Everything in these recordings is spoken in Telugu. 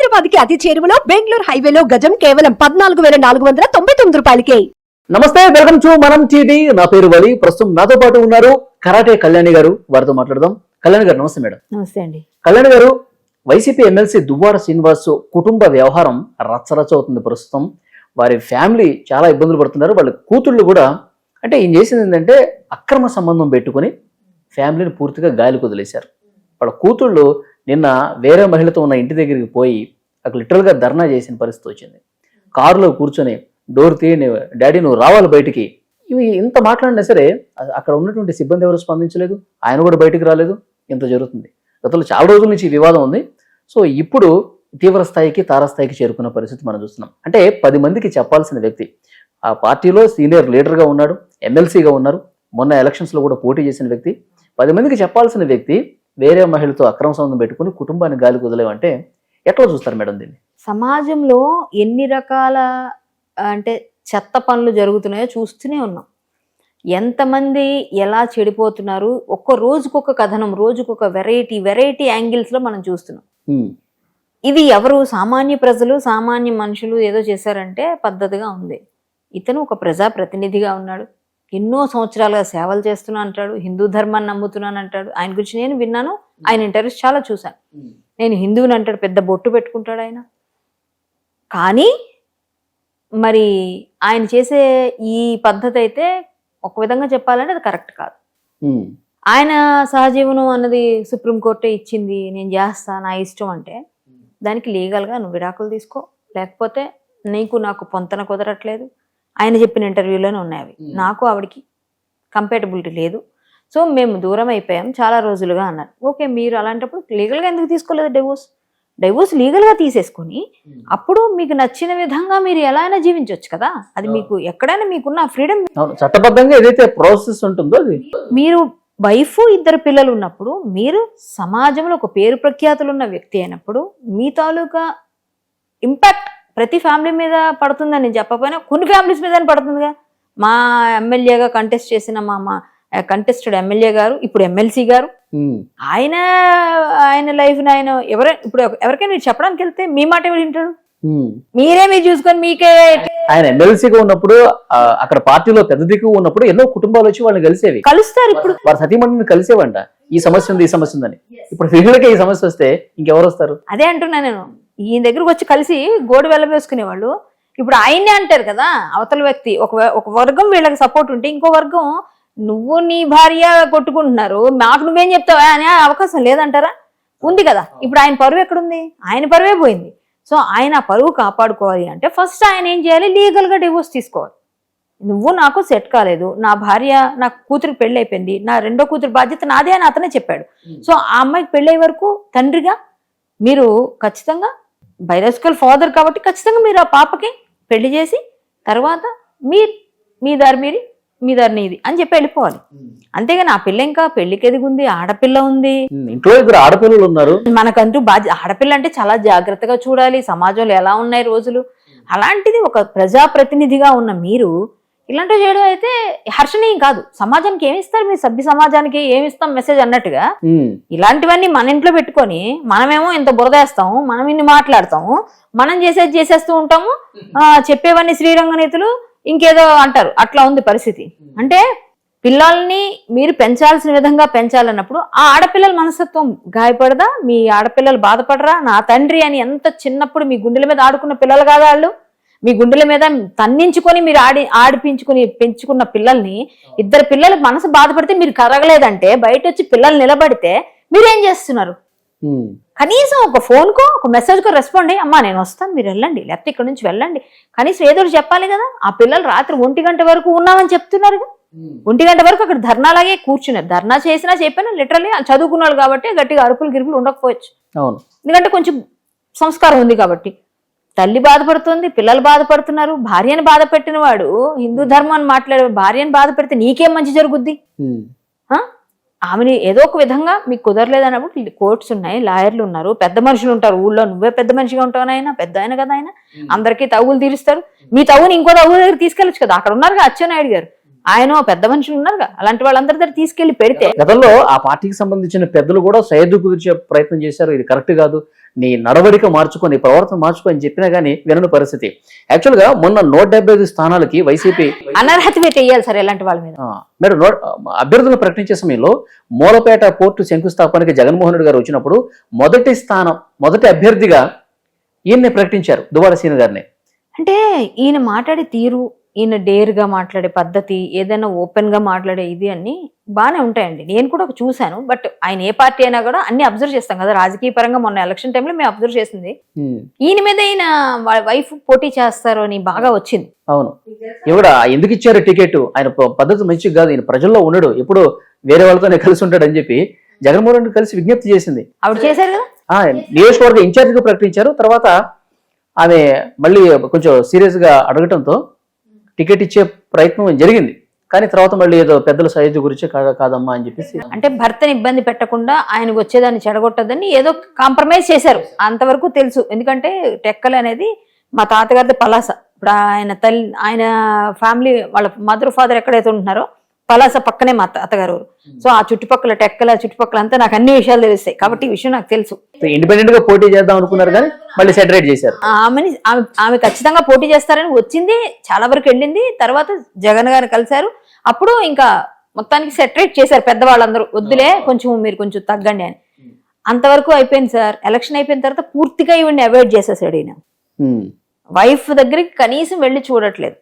హైదరాబాద్ కి అతి చేరువలో బెంగళూరు హైవేలో గజం కేవలం 14,499 రూపాయలకే. నమస్తే, వెల్కమ్ టు మనం టీవీ. నా పేరు వలి. ప్రస్తుతం నాతో పాటు ఉన్నారు కరాటే కళ్యాణి గారు. వారితో మాట్లాడదాం. కళ్యాణి గారు నమస్తే. మేడం నమస్తే అండి. కళ్యాణి గారు, వైసీపీ ఎమ్మెల్సీ దువ్వాడ శ్రీనివాస్ కుటుంబ వ్యవహారం రచ్చరచ్చ అవుతుంది ప్రస్తుతం. వారి ఫ్యామిలీ చాలా ఇబ్బందులు పడుతున్నారు. వాళ్ళ కూతుళ్ళు కూడా, అంటే ఏం చేసింది ఏంటంటే అక్రమ సంబంధం పెట్టుకుని ఫ్యామిలీని పూర్తిగా గాలికి వదిలేశారు. వాళ్ళ కూతుళ్ళు నిన్న వేరే మహిళతో ఉన్న ఇంటి దగ్గరికి పోయి అక్కడ లిటరల్గా ధర్నా చేసిన పరిస్థితి వచ్చింది. కారులో కూర్చొని డోర్ తీయని, డాడీ నువ్వు రావాలి బయటికి, ఇవి ఇంత మాట్లాడినా సరే అక్కడ ఉన్నటువంటి సిబ్బంది ఎవరు స్పందించలేదు. ఆయన కూడా బయటికి రాలేదు. ఇంత జరుగుతుంది. గతంలో చాలా రోజుల నుంచి ఈ వివాదం ఉంది. సో ఇప్పుడు తీవ్ర స్థాయికి, తారాస్థాయికి చేరుకున్న పరిస్థితి మనం చూస్తున్నాం. అంటే 10 మందికి చెప్పాల్సిన వ్యక్తి ఆ పార్టీలో సీనియర్ లీడర్గా ఉన్నాడు, ఎమ్మెల్సీగా ఉన్నారు, మొన్న ఎలక్షన్స్లో కూడా పోటీ చేసిన వ్యక్తి. 10 మందికి చెప్పాల్సిన వ్యక్తి వేరే మహిళతో అక్రమ సంబంధం పెట్టుకుని కుటుంబాన్ని గాలికి వదిలేవంటే ఎట్లా చూస్తారు మేడం దీన్ని? సమాజంలో ఎన్ని రకాల అంటే చెత్త పనులు జరుగుతున్నాయో చూస్తూనే ఉన్నాం. ఎంతమంది ఎలా చెడిపోతున్నారు, ఒక్క రోజుకొక కథనం, రోజుకొక వెరైటీ యాంగిల్స్లో మనం చూస్తున్నాం. ఇది ఎవరు సామాన్య ప్రజలు, సామాన్య మనుషులు ఏదో చేశారంటే పద్ధతిగా ఉంది. ఇతను ఒక ప్రజాప్రతినిధిగా ఉన్నాడు, ఎన్నో సంవత్సరాలుగా సేవలు చేస్తున్నా అంటాడు, హిందూ ధర్మాన్ని నమ్ముతున్నాను అంటాడు. ఆయన గురించి నేను విన్నాను, ఆయన ఇంటర్వ్యూస్ చాలా చూశాను. నేను హిందువుని అంటాడు, పెద్ద బొట్టు పెట్టుకుంటాడు ఆయన. కానీ మరి ఆయన చేసే ఈ పద్ధతి అయితే ఒక విధంగా చెప్పాలంటే అది కరెక్ట్ కాదు. ఆయన సహజీవనం అన్నది సుప్రీంకోర్టే ఇచ్చింది, నేను చేస్తా నా ఇష్టం అంటే దానికి లీగల్గా నువ్వు విడాకులు తీసుకో, లేకపోతే నీకు నాకు పొంతన కుదరట్లేదు. ఆయన చెప్పిన ఇంటర్వ్యూలోనే ఉన్నాయి అవి. నాకు ఆవిడికి కంపాటబిలిటీ లేదు, సో మేము దూరం అయిపోయాం చాలా రోజులుగా అన్నారు. ఓకే, మీరు అలాంటప్పుడు లీగల్గా ఎందుకు తీసుకోలేదు డైవోర్స్ లీగల్గా తీసేసుకొని అప్పుడు మీకు నచ్చిన విధంగా మీరు ఎలా అయినా జీవించవచ్చు కదా. అది మీకు ఎక్కడైనా మీకున్న ఫ్రీడమ్, చట్టబద్ధంగా ఏదైతే ప్రాసెస్ ఉంటుందో అది. మీరు వైఫ్ 2 పిల్లలు ఉన్నప్పుడు, మీరు సమాజంలో ఒక పేరు ప్రఖ్యాతులు ఉన్న వ్యక్తి అయినప్పుడు మీ తాలూకా ఇంపాక్ట్ ప్రతి ఫ్యామిలీ మీద పడుతుందని నేను చెప్పకపోయినా కొన్ని ఫ్యామిలీస్ మీద పడుతుందిగా. మా ఎమ్మెల్యేగా కంటెస్ట్ చేసిన మా కంటెస్టెడ్ ఎమ్మెల్యే గారు, ఇప్పుడు ఎమ్మెల్సీ గారు, ఆయన లైఫ్ని ఆయన ఇప్పుడు ఎవరికైనా మీరు చెప్పడానికి వెళ్తే మీ మాట ఎవరు వింటాడు? మీరు చూసుకొని మీకే. ఆయన ఎమ్మెల్సీగా ఉన్నప్పుడు అక్కడ పార్టీలో పెద్ద దిక్కు ఉన్నప్పుడు ఎన్నో కుటుంబాలు వచ్చి వాళ్ళని కలుస్తారు. ఇప్పుడు వారి సతీమణిని కలిసేవంట, ఈ సమస్య ఉంది, ఈ సమస్య ఉందని. ఇప్పుడు వీళ్ళకే ఈ సమస్య వస్తే ఇంకెవరు వస్తారు? అదే అంటున్నా నేను. ఈయన దగ్గరకు వచ్చి కలిసి గోడు వెళ్ళవేసుకునేవాళ్ళు ఇప్పుడు ఆయన్నే అంటారు కదా. అవతల వ్యక్తి ఒక వర్గం వీళ్ళకి సపోర్ట్ ఉంటే ఇంకో వర్గం నువ్వు నీ భార్య కొట్టుకుంటున్నారు, నాకు నువ్వేం చెప్తావా అనే అవకాశం లేదంటారా? ఉంది కదా. ఇప్పుడు ఆయన పరువు ఎక్కడుంది? ఆయన పరువే పోయింది. సో ఆయన పరువు కాపాడుకోవాలి అంటే ఫస్ట్ ఆయన ఏం చేయాలి? లీగల్గా డివోర్స్ తీసుకోవాలి. నువ్వు నాకు సెట్ కాలేదు, నా భార్య, నా కూతురికి పెళ్ళి అయిపోయింది, నా రెండో కూతురు బాధ్యత నాదే అని అతనే చెప్పాడు. సో ఆ అమ్మాయికి పెళ్ళయ్యే వరకు తండ్రిగా మీరు ఖచ్చితంగా బయోలాజికల్ ఫాదర్ కాబట్టి ఖచ్చితంగా మీరు ఆ పాపకి పెళ్లి చేసి తర్వాత మీ దారి నీది అని చెప్పి వెళ్ళిపోవాలి. అంతేగాని ఆ పిల్ల ఇంకా పెళ్లికి ఎదిగుంది, ఆడపిల్ల ఉంది, ఇంట్లో 2 ఆడపిల్లలు ఉన్నారు, మనకంటూ ఆడపిల్ల అంటే చాలా జాగ్రత్తగా చూడాలి. సమాజంలో ఎలా ఉన్నాయి రోజులు, అలాంటిది ఒక ప్రజాప్రతినిధిగా ఉన్న మీరు ఇలాంటివి చేయడం అయితే హర్షణీయం కాదు. సమాజానికి ఏమిస్తారు మీరు? సభ్య సమాజానికి ఏమిస్తాం మెసేజ్ అన్నట్టుగా ఇలాంటివన్నీ మన ఇంట్లో పెట్టుకొని మనమేమో ఇంత బురదేస్తాము, మనం ఇన్ని మాట్లాడతాము, మనం చేసేస్తూ ఉంటాము. చెప్పేవన్నీ శ్రీరంగ నీతులు ఇంకేదో అంటారు. అట్లా ఉంది పరిస్థితి. అంటే పిల్లల్ని మీరు పెంచాల్సిన విధంగా పెంచాలన్నప్పుడు ఆ ఆడపిల్లల మనస్తత్వం గాయపడదా? మీ ఆడపిల్లలు బాధపడరా? నా తండ్రి అని ఎంత చిన్నప్పుడు మీ గుండెల మీద ఆడుకున్న పిల్లలు కాదా వాళ్ళు? మీ గుండెల మీద తన్నించుకొని మీరు ఆడిపించుకుని పెంచుకున్న పిల్లల్ని, 2 పిల్లలు మనసు బాధపడితే మీరు కరగలేదంటే బయట వచ్చి పిల్లలు నిలబడితే మీరేం చేస్తున్నారు? కనీసం ఒక ఫోన్కో ఒక మెసేజ్కో రెస్పాండ్ అయ్యి అమ్మా నేను వస్తాను మీరు వెళ్ళండి, లేకపోతే ఇక్కడ నుంచి వెళ్ళండి, కనీసం ఏదో చెప్పాలి కదా. ఆ పిల్లలు రాత్రి 1 గంట వరకు ఉన్నామని చెప్తున్నారు. 1 గంట వరకు అక్కడ ధర్నాలాగే కూర్చున్నారు. ధర్నా చేసినా చెప్పాను లిటరల్లీ చదువుకున్నాడు కాబట్టి గట్టిగా గిరుపులు ఉండకపోవచ్చు. ఎందుకంటే కొంచెం సంస్కారం ఉంది కాబట్టి. తల్లి బాధపడుతుంది, పిల్లలు బాధపడుతున్నారు. భార్యను బాధ పెట్టిన వాడు హిందూ ధర్మాన్ని మాట్లాడే భార్యను బాధ పెడితే నీకేం మంచి జరుగుద్ది? ఆమెని ఏదో ఒక విధంగా మీకు కుదరలేదన్నప్పుడు కోర్ట్స్ ఉన్నాయి, లాయర్లు ఉన్నారు, పెద్ద మనుషులు ఉంటారు ఊళ్ళో. నువ్వే పెద్ద మనిషిగా ఉంటావు, ఆయన పెద్ద ఆయన కదా, ఆయన అందరికీ తగులు తీరుస్తారు. మీ తగుని ఇంకో తగు దగ్గర తీసుకెళ్ళచ్చు కదా. అక్కడ ఉన్నారు అచ్చెన్నాయుడు గారు, ఆయన పెద్ద మనుషులు ఉన్నారు అలాంటి వాళ్ళందరి దగ్గర తీసుకెళ్లి పెడితే గతంలో ఆ పార్టీకి సంబంధించిన పెద్దలు కూడా సయ్యద్దు కుదిర్చే ప్రయత్నం చేశారు, ఇది కరెక్ట్ కాదు, నీ నడవడిక మార్చుకో, నీ ప్రవర్తన మార్చుకో అని చెప్పినా గానీ వినని పరిస్థితి. యాక్చువల్ గా మొన్న 175 స్థానాలకి వైసీపీ అనర్హత వేట వేయాలి సార్ ఇలాంటి వాళ్ళ మీద. మేడం అభ్యర్థులను ప్రకటించే సమయంలో మూలపేట పోర్టు శంకుస్థాపనకి జగన్మోహన్ రెడ్డి గారు వచ్చినప్పుడు మొదటి అభ్యర్థిగా ఈయన్ని ప్రకటించారు, దువ్వాడ శ్రీను గారిని. అంటే ఈయన మాట్లాడే తీరు, ఈయన డేర్గా మాట్లాడే పద్ధతి, ఏదైనా ఓపెన్ గా మాట్లాడే ఇది అన్ని బాగానే ఉంటాయండి. నేను కూడా చూశాను. బట్ ఆయన ఏ పార్టీ అయినా కూడా అన్ని అబ్జర్వ్ చేస్తాం కదా, రాజకీయ పరంగా మొన్న ఎలక్షన్ టైంలో మేము అబ్జర్వ్ చేసింది ఈయన మీద ఈయన వైఫ్ పోటీ చేస్తారు అని బాగా వచ్చింది. అవును, ఇవిడ ఎందుకు ఇచ్చారు టికెట్, ఆయన పద్ధతి మంచిగా కాదు, ఈయన ప్రజల్లో ఉండడు, ఎప్పుడు వేరే వాళ్ళతోనే కలిసి ఉంటాడు అని చెప్పి జగన్మోహన్ రెడ్డి కలిసి విజ్ఞప్తి చేసింది. ఆవిడ చేశారు కదా, నియోజకవర్గ ఇన్ఛార్జిగా ప్రకటించారు. తర్వాత ఆమె మళ్ళీ కొంచెం సీరియస్ గా అడగటంతో టికెట్ ఇచ్చే ప్రయత్నం జరిగింది. కానీ తర్వాత మళ్ళీ ఏదో పెద్దల సైజు గురించి కాదమ్మా అని చెప్పేసి, అంటే భర్తని ఇబ్బంది పెట్టకుండా ఆయనకు వచ్చేదాన్ని చెడగొట్టదని ఏదో కాంప్రమైజ్ చేశారు, అంతవరకు తెలుసు. ఎందుకంటే టెక్కలు అనేది మా తాతగారిది పలాస. ఇప్పుడు ఆయన ఫ్యామిలీ వాళ్ళ మదర్ ఫాదర్ ఎక్కడైతే ఉంటున్నారో పలాస పక్కనే మా తాతగారు. సో ఆ చుట్టుపక్కల టెక్కల చుట్టుపక్కల అంతా నాకు అన్ని విషయాలు తెలుస్తాయి కాబట్టి ఈ విషయం నాకు తెలుసు. ఇండిపెండెంట్ గా పోటీ చేద్దాం అనుకున్నారు కానీ మళ్ళీ సెటరేట్ చేశారు. ఆమె ఖచ్చితంగా పోటీ చేస్తారని వచ్చింది, చాలా వరకు వెళ్ళింది. తర్వాత జగన్ గారు కలిశారు, అప్పుడు ఇంకా మొత్తానికి సెటరేట్ చేశారు పెద్దవాళ్ళందరూ, వద్దులే మీరు కొంచెం తగ్గండి అని. అంతవరకు అయిపోయింది సార్. ఎలక్షన్ అయిపోయిన తర్వాత పూర్తిగా ఇవన్నీ అవాయిడ్ చేసేసాడు ఈయన. వైఫ్ దగ్గరికి కనీసం వెళ్ళి చూడట్లేదు.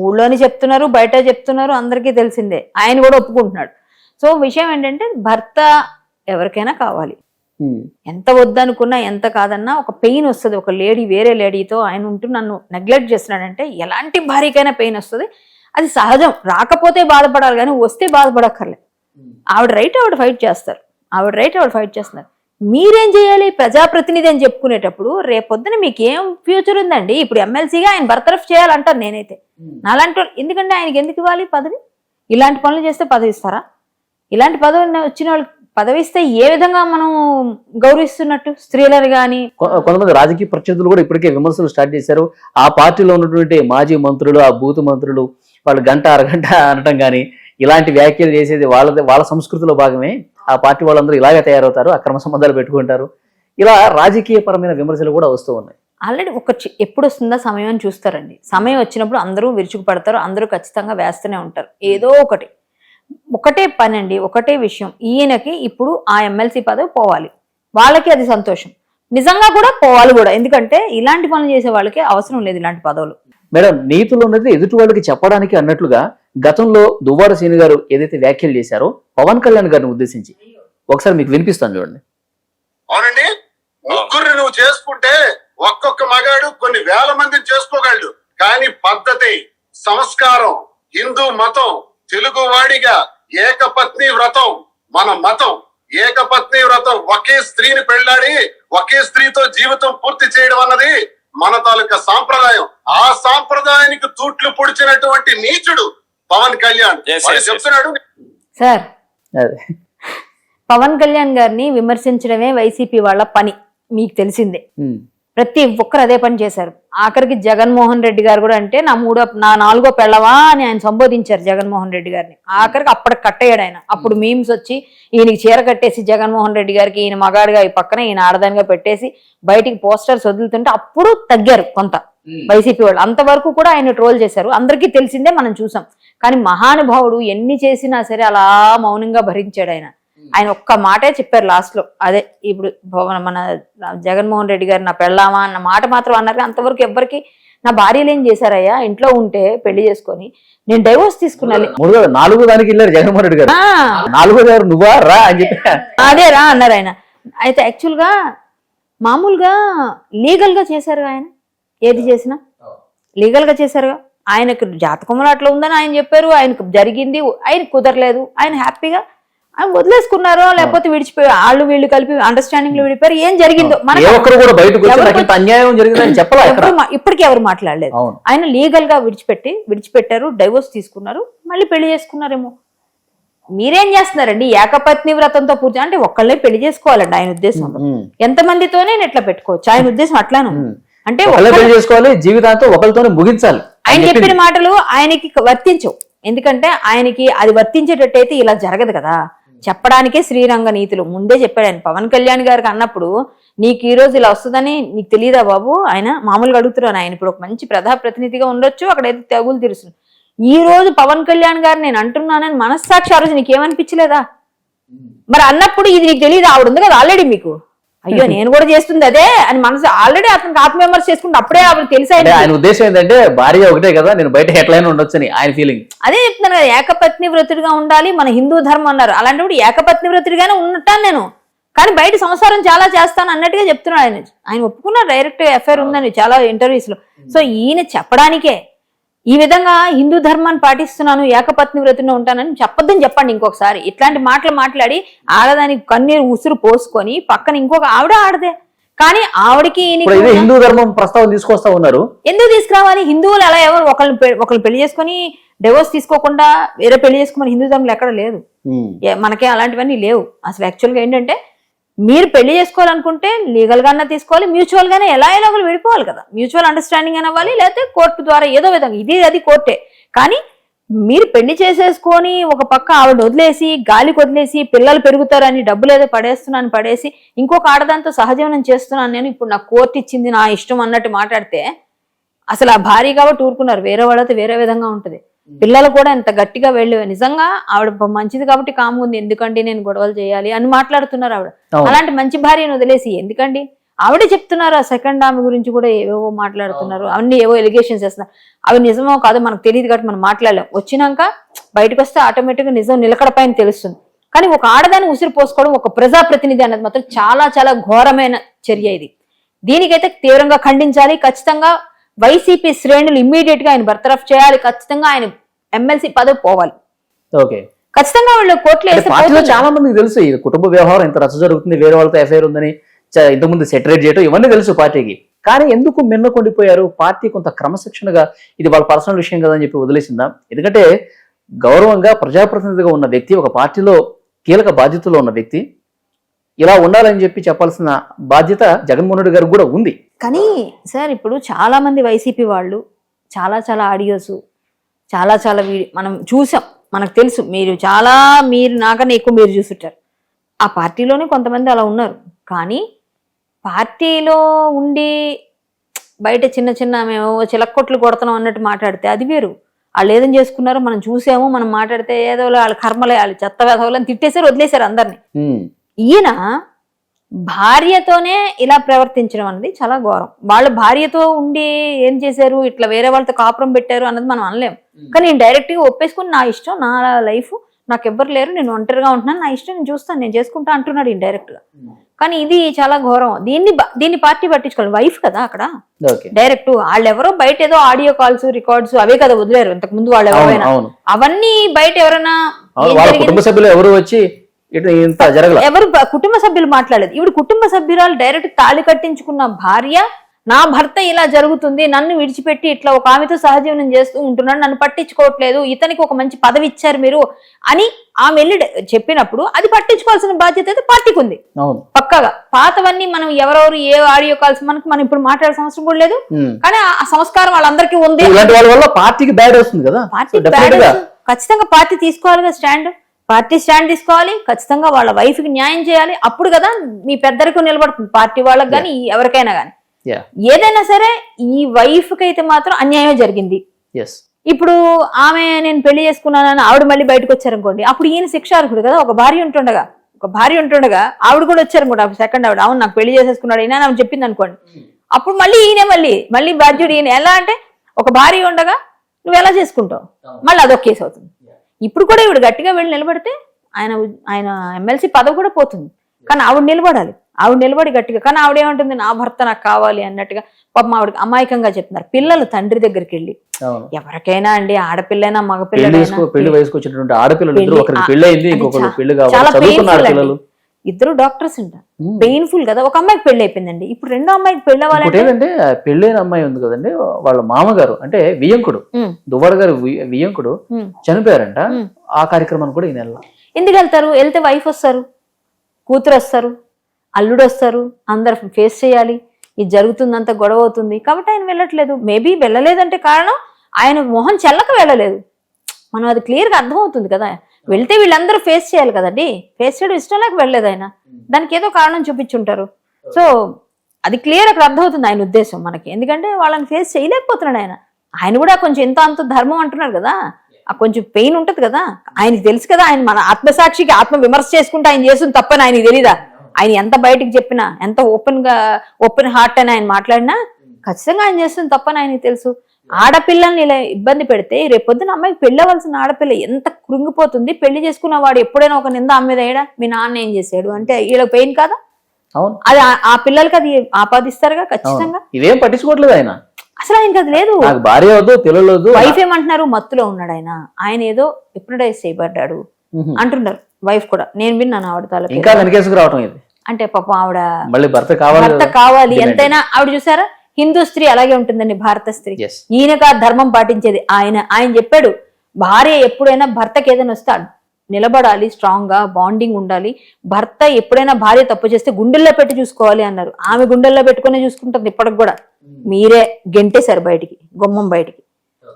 ఊళ్ళోని చెప్తున్నారు, బయట చెప్తున్నారు, అందరికీ తెలిసిందే, ఆయన కూడా ఒప్పుకుంటున్నాడు. సో విషయం ఏంటంటే భర్త ఎవరికైనా కావాలి, ఎంత వద్దనుకున్నా ఎంత కాదన్నా ఒక పెయిన్ వస్తుంది. ఒక లేడీ వేరే లేడీతో ఆయన ఉంటూ నన్ను నెగ్లెక్ట్ చేస్తున్నాడంటే ఎలాంటి భార్యకైనా పెయిన్ వస్తుంది, అది సహజం. రాకపోతే బాధపడాలి కానీ వస్తే బాధపడక్కర్లే. ఆవిడ రైట్ ఆవిడ ఫైట్ చేస్తున్నారు. మీరేం చేయాలి? ప్రజాప్రతినిధి అని చెప్పుకునేటప్పుడు రేపొద్దున మీకేం ఫ్యూచర్ ఉందండి? ఇప్పుడు ఎమ్మెల్సీగా ఆయన బర్తరఫ్ చేయాలంటారు నేనైతే. నాలాంటి ఎందుకంటే ఆయనకి ఎందుకు ఇవ్వాలి పదవి? ఇలాంటి పనులు చేస్తే పదవి ఇస్తారా? ఇలాంటి పదవి వచ్చిన వాళ్ళకి పదవి ఇస్తే ఏ విధంగా మనం గౌరవిస్తున్నట్టు? స్త్రీలను కానీ కొంతమంది రాజకీయ ప్రత్యర్థులు కూడా ఇప్పటికే విమర్శలు స్టార్ట్ చేశారు. ఆ పార్టీలో ఉన్నటువంటి మాజీ మంత్రులు, ఆ బూత్ మంత్రులు వాళ్ళు గంట అరగంట అనటం కానీ ఇలాంటి వ్యాఖ్యలు చేసేది వాళ్ళ సంస్కృతిలో భాగమే. ఆ పార్టీ వాళ్ళందరూ ఇలాగే తయారవుతారు, అక్రమ సంబంధాలు పెట్టుకుంటారు, ఇలా రాజకీయ పరమైన విమర్శలు కూడా వస్తూ ఉన్నాయి. ఆల్రెడీ ఎప్పుడు వస్తుందా సమయం అని చూస్తారండి. సమయం వచ్చినప్పుడు అందరూ విరుచుకు పడతారు, అందరూ ఖచ్చితంగా వేస్తూనే ఉంటారు. ఏదో ఒకటే పని అండి, ఒకటే విషయం. ఈయనకి ఇప్పుడు ఆ ఎమ్మెల్సీ పదవి పోవాలి, వాళ్ళకి అది సంతోషం, నిజంగా కూడా పోవాలి కూడా. ఎందుకంటే ఇలాంటి పనులు చేసే వాళ్ళకి అవసరం లేదు ఇలాంటి పదవులు. మేడం, నీతులు ఉన్నది ఎదుటి వాళ్ళకి చెప్పడానికి అన్నట్లుగా గతంలో దువ్వాడ శ్రీను గారు ఏదైతే వ్యాఖ్యలు చేశారో పవన్ కళ్యాణ్ గారిని ఉద్దేశించి ఒకసారి మీకు వినిపిస్తాను చూడండి. అవునండి, ముగ్గురు నువ్వు చేసుకుంటే ఒక్కొక్క మగాడు కొన్ని వేల మందిని చేసుకోగలడు. కానీ పద్ధతి, సంస్కారం, హిందూ మతం, తెలుగు వాడిగా ఏకపత్ని వ్రతం మన మతం. ఏకపత్ని వ్రతం, ఒకే స్త్రీని పెళ్లాడి ఒకే స్త్రీతో జీవితం పూర్తి చేయడం అన్నది మన తాలూకా సాంప్రదాయం. ఆ సాంప్రదాయానికి తూట్లు పొడిచినటువంటి నీచుడు పవన్ కళ్యాణ్ చెప్తున్నాడు. సార్, పవన్ కళ్యాణ్ గారిని విమర్శించడమే వైసీపీ వాళ్ళ పని, మీకు తెలిసిందే. ప్రతి ఒక్కరు అదే పని చేశారు. ఆఖరికి జగన్మోహన్ రెడ్డి గారు కూడా, అంటే నా నాలుగో పెళ్ళవా అని ఆయన సంబోధించారు జగన్మోహన్ రెడ్డి గారిని. ఆఖరికి అప్పటికి కట్టయ్యాడు ఆయన. అప్పుడు మీమ్స్ వచ్చి ఈయనకి చీర కట్టేసి జగన్మోహన్ రెడ్డి గారికి ఈయన మగాడిగా ఈ పక్కన ఈయన ఆడదానిగా పెట్టేసి బయటికి పోస్టర్స్ వదులుతుంటే అప్పుడు తగ్గారు కొంత వైసీపీ వాళ్ళు. అంతవరకు కూడా ఆయన ట్రోల్ చేశారు, అందరికీ తెలిసిందే, మనం చూసాం. కానీ మహానుభావుడు ఎన్ని చేసినా సరే అలా మౌనంగా భరించాడు ఆయన. ఆయన ఒక్క మాటే చెప్పారు లాస్ట్ లో, అదే ఇప్పుడు మన జగన్మోహన్ రెడ్డి గారు నా పెళ్ళామా అన్న మాట మాత్రం అన్నారు. అంతవరకు ఎవ్వరికి నా భార్యలు ఏం చేశారయ్యా, ఇంట్లో ఉంటే పెళ్లి చేసుకొని నేను డైవోర్స్ తీసుకున్నాను. నాలుగో దానికి వెళ్ళారు జగన్మోహన్ రెడ్డి గారు, నాలుగోదారు నువ్వా రా అని చెప్పి అదే రా అన్నారు ఆయన. అయితే యాక్చువల్ గా మామూలుగా లీగల్ గా చేశారు ఆయన, ఏది చేసినా లీగల్ గా చేశారుగా. ఆయనకు జాతకంలో అట్లా ఉందని ఆయన చెప్పారు, ఆయనకు జరిగింది, ఆయన కుదరలేదు, ఆయన హ్యాపీగా ఆయన వదిలేసుకున్నారో లేకపోతే విడిచిపోయి వాళ్ళు వీళ్ళు కలిపి అండర్స్టాండింగ్ లో విడిపోయారు. ఏం జరిగిందో ఇప్పటికీ ఎవరు మాట్లాడలేదు. ఆయన లీగల్ గా విడిచిపెట్టారు, డైవోర్స్ తీసుకున్నారు, మళ్ళీ పెళ్లి చేసుకున్నారేమో. మీరేం చేస్తున్నారండి? ఏకపత్ని వ్రతంతో పూర్తి అంటే ఒక్కళ్ళే పెళ్లి చేసుకోవాలండి ఆయన ఉద్దేశంలో. ఎంతమందితోనే ఎట్లా పెట్టుకోవచ్చు, ఆయన ఉద్దేశం అట్లానే అంటే పెళ్లి చేసుకోవాలి, జీవితాంతో ఒకరితోనే ముగించాలి. ఆయన చెప్పిన మాటలు ఆయనకి వర్తించవు. ఎందుకంటే ఆయనకి అది వర్తించేటట్టయితే ఇలా జరగదు కదా. చెప్పడానికే శ్రీరంగ నీతులు ముందే చెప్పాడు ఆయన. పవన్ కళ్యాణ్ గారికి అన్నప్పుడు నీకు ఈ రోజు ఇలా వస్తుందని నీకు తెలియదా బాబు, ఆయన మామూలుగా అడుగుతున్నాను. ఆయన ఇప్పుడు ఒక మంచి ప్రతినిధిగా ఉండొచ్చు, అక్కడైతే తెగులు తీరుస్తుంది. ఈ రోజు పవన్ కళ్యాణ్ గారు నేను అంటున్నానని మనస్సాక్షి ఆ రోజు నీకేమనిపించలేదా? మరి అన్నప్పుడు ఇది నీకు తెలియదు, ఆవిడ ఉంది కదా ఆల్రెడీ మీకు, అయ్యో నేను కూడా చేస్తుంది అదే అని మనసు ఆల్రెడీ అతనికి ఆత్మవిమర్శ చేసుకుంటే అప్పుడే ఆవిడ తెలిసా. ఆయన ఉద్దేశం ఏంటంటే భార్య ఒకటే కదా, నేను బయట ఎట్లయినా ఉండొచ్చు అని ఆయన ఫీలింగ్. అదే చెప్తున్నాను కదా, ఏకపత్ని వ్రతుడిగా ఉండాలి మన హిందూ ధర్మం అన్నారు. అలాంటప్పుడు ఏకపత్ని వ్రతుడిగానే ఉంటాను నేను, కానీ బయట సంసారం చాలా చేస్తాను అన్నట్టుగా చెప్తున్నాడు ఆయన. ఆయన ఒప్పుకున్నారు డైరెక్ట్ ఎఫ్ఐఆర్ ఉందని చాలా ఇంటర్వ్యూస్ లో. సో ఈయన చెప్పడానికే ఈ విధంగా హిందూ ధర్మాన్ని పాటిస్తున్నాను, ఏకపత్ని వ్రతుడిలో ఉంటానని చెప్పొద్దని చెప్పండి ఇంకొకసారి. ఇట్లాంటి మాటలు మాట్లాడి ఆడదానికి కన్నీరు ఉసురు పోసుకొని పక్కన ఇంకొక ఆవిడ ఆడదే. కానీ ఆవిడకి హిందూ ధర్మం ప్రస్తావన తీసుకొస్తా ఉన్నారు. ఎందుకు తీసుకురావాలి? హిందువులు అలా ఎవరు ఒకళ్ళు పెళ్లి చేసుకుని డివోర్స్ తీసుకోకుండా వేరే పెళ్లి చేసుకోమని హిందూ ధర్మంలో ఎక్కడ లేదు. మనకే అలాంటివన్నీ లేవు. అసలు యాక్చువల్గా ఏంటంటే మీరు పెళ్లి చేసుకోవాలనుకుంటే లీగల్ గా తీసుకోవాలి, మ్యూచువల్ గానే ఎలా ఒకరు విడిపోవాలి కదా. మ్యూచువల్ అండర్స్టాండింగ్ అని అవ్వాలి, లేకపోతే కోర్టు ద్వారా ఏదో విధంగా ఇది అది కోర్టే. కానీ మీరు పెళ్లి చేసేసుకొని ఒక పక్క ఆవిడ వదిలేసి గాలికి వదిలేసి పిల్లలు పెరుగుతారని డబ్బులు ఏదో పడేస్తున్నాను పడేసి ఇంకొక ఆడదాంతో సహజీవనం చేస్తున్నాను నేను, ఇప్పుడు నాకు కోర్టు ఇచ్చింది నా ఇష్టం అన్నట్టు మాట్లాడితే అసలు ఆ భార్య కాబట్టి ఊరుకున్నారు. వేరే వాళ్ళతో వేరే విధంగా ఉంటది. పిల్లలు కూడా ఎంత గట్టిగా వెళ్ళి నిజంగా ఆవిడ మంచిది కాబట్టి కాము ఉంది, ఎందుకండి నేను గొడవలు చేయాలి అని మాట్లాడుతున్నారు ఆవిడ. అలాంటి మంచి భార్యను వదిలేసి ఎందుకండి? ఆవిడే చెప్తున్నారు. ఆ సెకండ్ ఆమె గురించి కూడా ఏవేవో మాట్లాడుతున్నారు, అవన్నీ ఏవో ఎలిగేషన్స్ చేస్తున్నారు. అవి నిజమో కాదో మనకు తెలియదు కాబట్టి మనం మాట్లాడలేం. వచ్చినాక బయటకు వస్తే ఆటోమేటిక్ గా నిజం నిలకడ పైన తెలుస్తుంది. కానీ ఒక ఆడదాన్ని ఉసిరి పోసుకోవడం ఒక ప్రజాప్రతినిధి అన్నది మాత్రం చాలా చాలా ఘోరమైన చర్య ఇది. దీనికైతే తీవ్రంగా ఖండించాలి. ఖచ్చితంగా వైసీపీ శ్రేణులు ఇమ్మీడియట్ గా ఆయన బర్తరఫ్ చేయాలి. ఖచ్చితంగా ఆయన ఎమ్మెల్సీ పదవి పోవాలి. ఖచ్చితంగా వాళ్ళు కోర్టులో చాలా మందికి తెలుసు ఈ కుటుంబ వ్యవహారం ఇంత రచ్చ జరుగుతుంది, వేరే వాళ్ళతో ఎఫ్ఐఆర్ ఉందని ఇంతకుముందు సెటరేట్ చేయడం ఇవన్నీ తెలుసు పార్టీకి. కానీ ఎందుకు మిన్నకొండిపోయారు? పార్టీ కొంత క్రమశిక్షణగా ఇది వాళ్ళ పర్సనల్ విషయం కదా అని చెప్పి వదిలేసిందా? ఎందుకంటే గౌరవంగా ప్రజాప్రతినిధిగా ఉన్న వ్యక్తి, ఒక పార్టీలో కీలక బాధ్యతలో ఉన్న వ్యక్తి ఇలా ఉండాలని చెప్పి చెప్పాల్సిన బాధ్యత జగన్మోహన్ రెడ్డి గారికి కూడా ఉంది. కానీ సార్ ఇప్పుడు చాలా మంది వైసీపీ వాళ్ళు చాలా చాలా ఆడియోస్ చాలా చాలా మనం చూసాం, మనకు తెలుసు. మీరు నాకన్నా ఎక్కువ మీరు చూసుంటారు. ఆ పార్టీలోనే కొంతమంది అలా ఉన్నారు. కానీ పార్టీలో ఉండి బయట చిన్న చిన్న మేము చిలక్కొట్లు కొడుతున్నాం అన్నట్టు మాట్లాడితే అది వేరు. వాళ్ళు ఏదని చేసుకున్నారో మనం చూసాము. మనం మాట్లాడితే ఏదో వాళ్ళ కర్మలే, వాళ్ళు చెత్త వేధవులని తిట్టేశారు, వదిలేశారు అందరినీ. ఈయన భార్యతోనే ఇలా ప్రవర్తించడం అనేది చాలా ఘోరం. వాళ్ళ భార్యతో ఉండి ఏం చేశారు, ఇట్లా వేరే వాళ్ళతో కాపురం పెట్టారు అన్నది మనం అనలేం. కానీ నేను డైరెక్ట్ గా ఒప్పేసుకుని నా ఇష్టం, నా లైఫ్, నాకు ఎవ్వరు లేరు, నేను ఒంటరిగా ఉంటున్నాను, నా ఇష్టం నేను చూస్తాను, నేను చేసుకుంటా అంటున్నాడు ఇండైరెక్ట్ గా. కానీ ఇది చాలా ఘోరం. దీన్ని పార్టీ పట్టించుకోవాలి. వైఫ్ కదా అక్కడ డైరెక్ట్. వాళ్ళు ఎవరో బయట ఏదో ఆడియో కాల్స్ రికార్డ్స్ అవే కదా వదిలేరు ఇంతకు ముందు వాళ్ళు ఎవరైనా. అవన్నీ బయట ఎవరైనా కుటుంబ సభ్యులు ఎవరు వచ్చి ఎవరు కుటుంబ సభ్యులు మాట్లాడలేదు. ఇప్పుడు కుటుంబ సభ్యురాలు డైరెక్ట్ తాళి కట్టించుకున్న భార్య, నా భర్త ఇలా జరుగుతుంది, నన్ను విడిచిపెట్టి ఇట్లా ఒక ఆమెతో సహజీవనం చేస్తూ ఉంటున్నాడు, నన్ను పట్టించుకోవట్లేదు, ఇతనికి ఒక మంచి పదవి ఇచ్చారు మీరు అని ఆమె వెళ్ళి చెప్పినప్పుడు అది పట్టించుకోవాల్సిన బాధ్యత అయితే పార్టీకి ఉంది పక్కగా. పాతవన్నీ మనం ఎవరెవరు ఏ ఆడియో కాల్స్ మనం ఇప్పుడు మాట్లాడే సంవత్సరం కూడా లేదు. కానీ ఆ సంస్కారం వాళ్ళందరికీ ఉంది. పార్టీకి బ్యాడ్ వస్తుంది కదా. ఖచ్చితంగా పార్టీ తీసుకోవాలి కదా స్టాండ్. పార్టీ స్టాండ్ తీసుకోవాలి. ఖచ్చితంగా వాళ్ళ వైఫ్ కి న్యాయం చేయాలి. అప్పుడు కదా మీ పెద్దరికం నిలబడుతుంది పార్టీ వాళ్ళకి కానీ ఎవరికైనా కానీ. ఏదైనా సరే ఈ వైఫ్ కి అయితే మాత్రం అన్యాయం జరిగింది. ఇప్పుడు ఆమె నేను పెళ్లి చేసుకున్నానని ఆవిడ మళ్ళీ బయటకు వచ్చారనుకోండి, అప్పుడు ఈయన శిక్షార్హుడు కదా. ఒక భార్య ఉంటుండగా ఆవిడ కూడా వచ్చారనుకోండి, సెకండ్ ఆవిడ అవును నాకు పెళ్లి చేసేసుకున్నాడు ఈయన ఆమె చెప్పింది అనుకోండి, అప్పుడు మళ్ళీ ఈయనే మళ్ళీ బాధ్యుడు ఈయన. ఎలా అంటే ఒక భార్య ఉండగా నువ్వు ఎలా చేసుకుంటావు, మళ్ళీ అదొక కేసు అవుతుంది. ఇప్పుడు కూడా ఇవిడ గట్టిగా వెళ్ళి నిలబడితే ఆయన ఎమ్మెల్సీ పదవి కూడా పోతుంది. కానీ ఆవిడ నిలబడి గట్టిగా. కానీ ఆవిడేమంటుంది, నా భర్త నాకు కావాలి అన్నట్టుగా పాపం ఆవిడకి అమాయకంగా చెప్తున్నారు. పిల్లలు తండ్రి దగ్గరికి వెళ్ళి ఎవరికైనా అండి, ఆడపిల్లైనా మగపిల్లైనా చాలా పెయిన్ఫుల్ అండి. ఇద్దరు డాక్టర్స్ ఉంటారు, పెయిన్ఫుల్ కదా. ఒక అమ్మాయికి పెళ్లి అయిపోయిందండి, ఇప్పుడు రెండో అమ్మాయికి పెళ్లి అవ్వాలంటే పెళ్ళైన అమ్మాయి ఉంది కదండి, వాళ్ళ మామగారు అంటే వియ్యంకుడు, దువ్వాడ గారు వియ్యంకుడు చనిపోయారంట. ఆ కార్యక్రమాన్ని కూడా ఈయన ఎందుకు వెళ్తారు? వెళ్తే వైఫ్ వస్తారు, కూతురు వస్తారు, అల్లుడు వస్తారు, అందరు ఫేస్ చేయాలి. ఇది జరుగుతుందంత గొడవ అవుతుంది కాబట్టి ఆయన వెళ్ళట్లేదు. మేబీ వెళ్ళలేదంటే కారణం ఆయన మొహం చెల్లక వెళ్ళలేదు. మనం అది క్లియర్గా అర్థమవుతుంది కదా. వెళ్తే వీళ్ళందరూ ఫేస్ చేయాలి కదండి, ఫేస్ చేయడం ఇష్టం లేక వెళ్ళలేదు ఆయన, దానికి ఏదో కారణం చూపించుంటారు. సో అది క్లియర్ అక్కడ అర్థమవుతుంది ఆయన ఉద్దేశం మనకి, ఎందుకంటే వాళ్ళని ఫేస్ చేయలేకపోతున్నాడు ఆయన. ఆయన కూడా కొంచెం ఎంత అంత ధర్మం అంటున్నారు కదా, ఆ కొంచెం పెయిన్ ఉంటది కదా, ఆయనకి తెలుసు కదా, ఆయన మన ఆత్మసాక్షికి ఆత్మ విమర్శ చేసుకుంటే ఆయన చేస్తుంది తప్పని ఆయనకి తెలీదా? ఆయన ఎంత బయటకు చెప్పినా, ఎంత ఓపెన్ హార్ట్ అని ఆయన మాట్లాడినా ఖచ్చితంగా ఆయన చేస్తుంది తప్పని ఆయనకి తెలుసు. ఆడపిల్లల్ని ఇలా ఇబ్బంది పెడితే రేపొద్దున అమ్మాయికి పెళ్ళవలసిన ఆడపిల్ల ఎంత కృంగిపోతుంది. పెళ్లి చేసుకున్న వాడు ఎప్పుడైనా ఒక నింద అమ్మ మీద వేయడా, మీ నాన్న ఏం చేశాడు అంటే వీళ్ళకి పెయిన్ కాదా? అవును, అది ఆ పిల్లలకి అది ఆపాదిస్తారుగా ఖచ్చితంగా. ఇవేం పట్టించుకోవట్లేదు ఆయన, అసలు ఆయనకి అది లేదు. నాకు భార్య వద్దు, పిల్లలు. వైఫ్ ఏమంటున్నారు, మత్తులో ఉన్నాడు ఆయన, ఆయన ఏదో హిప్నటైజ్ చేయబడ్డాడు అంటున్నారు. వైఫ్ కూడా నేను విన్నాను ఆవిడ తాలూకు. ఇంకా వెనకేసుకు రావటం ఇది అంటే పాపం ఆవిడ మళ్ళీ భర్త కావాలి ఎంతైనా. ఆవిడ చూసారా, హిందూ స్త్రీ అలాగే ఉంటుందండి, భారత స్త్రీ. ఈయనగా ధర్మం పాటించేది ఆయన చెప్పాడు, భార్య ఎప్పుడైనా భర్తకి ఏదైనా వస్తే నిలబడాలి, స్ట్రాంగ్ గా బాండింగ్ ఉండాలి. భర్త ఎప్పుడైనా భార్య తప్పు చేస్తే గుండెల్లో పెట్టి చూసుకోవాలి అన్నారు. ఆమె గుండెల్లో పెట్టుకునే చూసుకుంటుంది ఇప్పటికి కూడా. మీరే గెంటేశారు బయటికి, గుమ్మం బయటికి,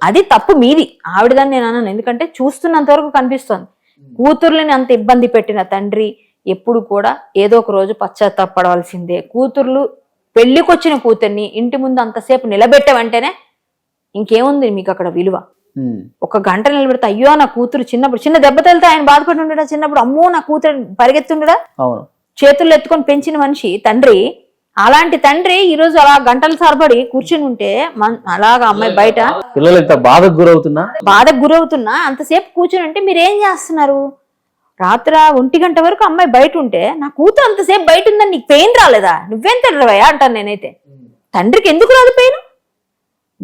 అది తప్పు మీది. ఆవిడదాన్ని నేను అన్నాను, ఎందుకంటే చూస్తున్నంత వరకు కనిపిస్తోంది. కూతుర్లని అంత ఇబ్బంది పెట్టిన తండ్రి ఎప్పుడు కూడా ఏదో ఒక రోజు పశ్చాత్తాపడవలసిందే. కూతుర్లు పెళ్లికొచ్చిన కూతుర్ని ఇంటి ముందు అంతసేపు నిలబెట్టే వెంటనే ఇంకేముంది మీకు అక్కడ విలువ? ఒక గంట నిలబెడితే అయ్యో నా కూతురు చిన్నప్పుడు చిన్న దెబ్బ తగిలితే ఆయన బాధపడి ఉండడా, చిన్నప్పుడు అమ్మో నా కూతురు పరిగెత్తుండడా, చేతుల్లో ఎత్తుకొని పెంచిన మనిషి తండ్రి. అలాంటి తండ్రి ఈ రోజు అలా గంటలు సరబడి కూర్చుని ఉంటే అలాగా అమ్మాయి బయట పిల్లలు బాధకు గురవుతున్నా అంతసేపు కూర్చుని ఉంటే మీరు ఏం చేస్తున్నారు? రాత్రి 1 గంట వరకు అమ్మాయి బయట ఉంటే నా కూతురు అంతసేపు బయట ఉందని నీకు పెయిన్ రాలేదా? నువ్వేం తండ్రివయ్యా అంటాను నేనైతే. తండ్రికి ఎందుకు రాదు పెయిన్?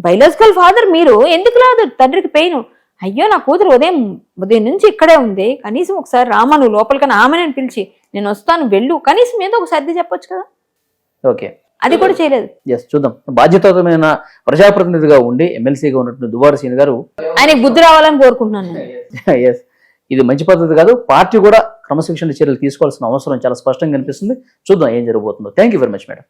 బయలాజికల్ ఫాదర్ మీరు, ఎందుకు రాదు తండ్రికి పెయిన్? అయ్యో నా కూతురు ఉదయం నుంచి ఇక్కడే ఉంది, కనీసం ఒకసారి రామా నువ్వు లోపలికన్నా ఆమెను పిలిచి నేను వస్తాను వెళ్ళు, కనీసం ఏదో ఒక సర్ది చెప్పొచ్చు కదా. ఓకే, అది కూడా చేయలేదు. చూద్దాం. బాధ్యతాయుతమైన ప్రజాప్రతినిధిగా ఉండి ఎమ్మెల్సీగా ఉన్నటువంటి దువ్వాడ శ్రీను గారు ఆయనకు బుద్ధి రావాలని కోరుకుంటున్నాను నేను. ఇది మంచి పద్ధతి కాదు. పార్టీ కూడా క్రమశిక్షణ చర్యలు తీసుకోవాల్సిన అవసరం చాలా స్పష్టంగా కనిపిస్తుంది. చూద్దాం ఏం జరగబోతుందో. Thank you very much madam.